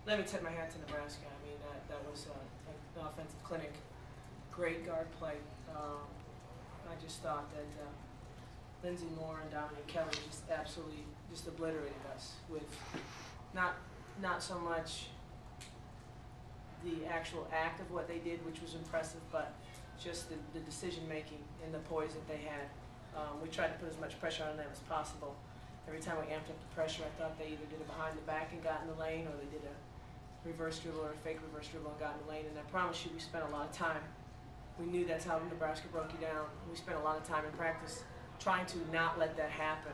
Let me tip my hat to Nebraska. I mean, that was an offensive clinic. Great guard play. I just thought that Lindsey Moore and Dominic Kelly just absolutely just obliterated us with not so much the actual act of what they did, which was impressive, but just the decision making and the poise that they had. We tried to put as much pressure on them as possible. Every time we amped up the pressure, I thought they either did a behind the back and got in the lane, or they did a reverse dribble or a fake reverse dribble and got in the lane. And I promise you, we spent a lot of time. We knew that's how Nebraska broke you down. We spent a lot of time in practice trying to not let that happen.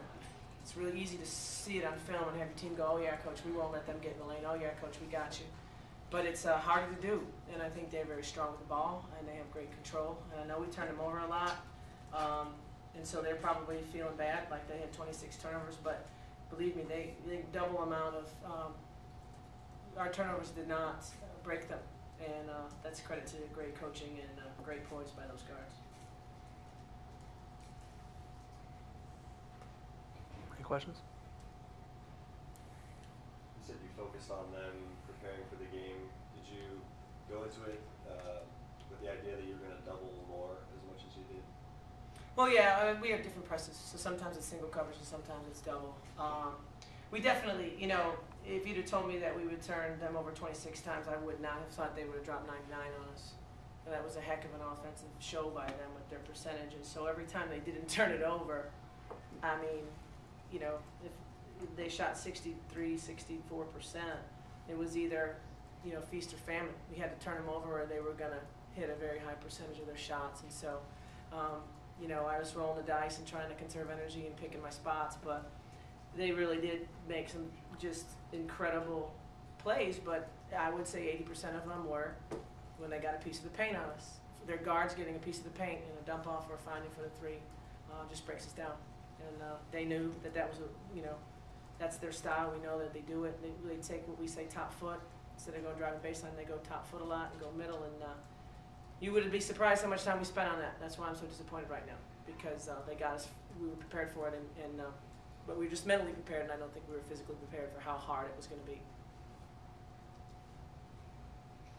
It's really easy to see it on film and have your team go, oh yeah, coach, we won't let them get in the lane. Oh yeah, coach, we got you. But it's harder to do, and I think they're very strong with the ball, and they have great control. And I know we turned them over a lot, and so they're probably feeling bad, like they had 26 turnovers. But believe me, they double amount of our turnovers did not break them, and that's credit to great coaching and great poise by those guards. Any questions? You said you focused on them preparing for the game. Did you go into it with the idea that you were going to double more as much as you did? Well, yeah, we have different presses, so sometimes it's single coverage and sometimes it's double. We definitely, you know, if you'd have told me that we would turn them over 26 times, I would not have thought they would have dropped 99 on us. And that was a heck of an offensive show by them with their percentage. And so every time they didn't turn it over, I mean, you know, if they shot 63, 64%, it was either, you know, feast or famine. We had to turn them over or they were going to hit a very high percentage of their shots. And so, you know, I was rolling the dice and trying to conserve energy and picking my spots, but they really did make some just incredible plays, but I would say 80% of them were when they got a piece of the paint on us. Their guards getting a piece of the paint and a dump off or a finding for the three just breaks us down. And they knew that that was, you know, that's their style. We know that they do it. They take what we say top foot. Instead of going driving baseline, they go top foot a lot and go middle. And you would be surprised how much time we spent on that. That's why I'm so disappointed right now, because they got us, we were prepared for it, but we were just mentally prepared, and I don't think we were physically prepared for how hard it was going to be.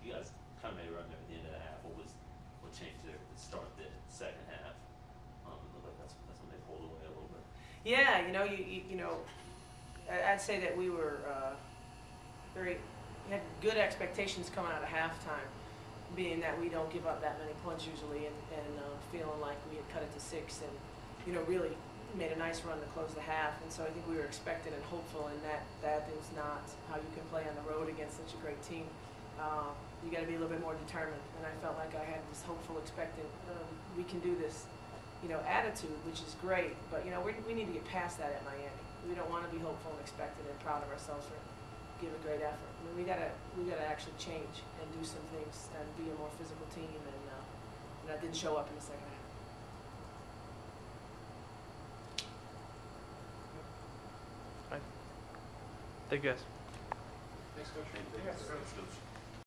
You guys kind of made a run there at the end of the half. What changed there to start the second half? It looked like that's when they pulled away a little bit. Yeah, you know, you know, I'd say that we were had good expectations coming out of halftime, being that we don't give up that many points usually, and feeling like we had cut it to 6 and, you know, really made a nice run to close the half. And so I think we were expectant and hopeful, and that is not how you can play on the road against such a great team. You got to be a little bit more determined, and I felt like I had this hopeful, expectant, we can do this, you know, attitude, which is great. But you know, we need to get past that at Miami. We don't want to be hopeful and expectant and proud of ourselves for give a great effort. I mean, we gotta actually change and do some things and be a more physical team, and that didn't show up in the second half. All right. Thank you guys. Thanks, Coach. Thanks, Coach.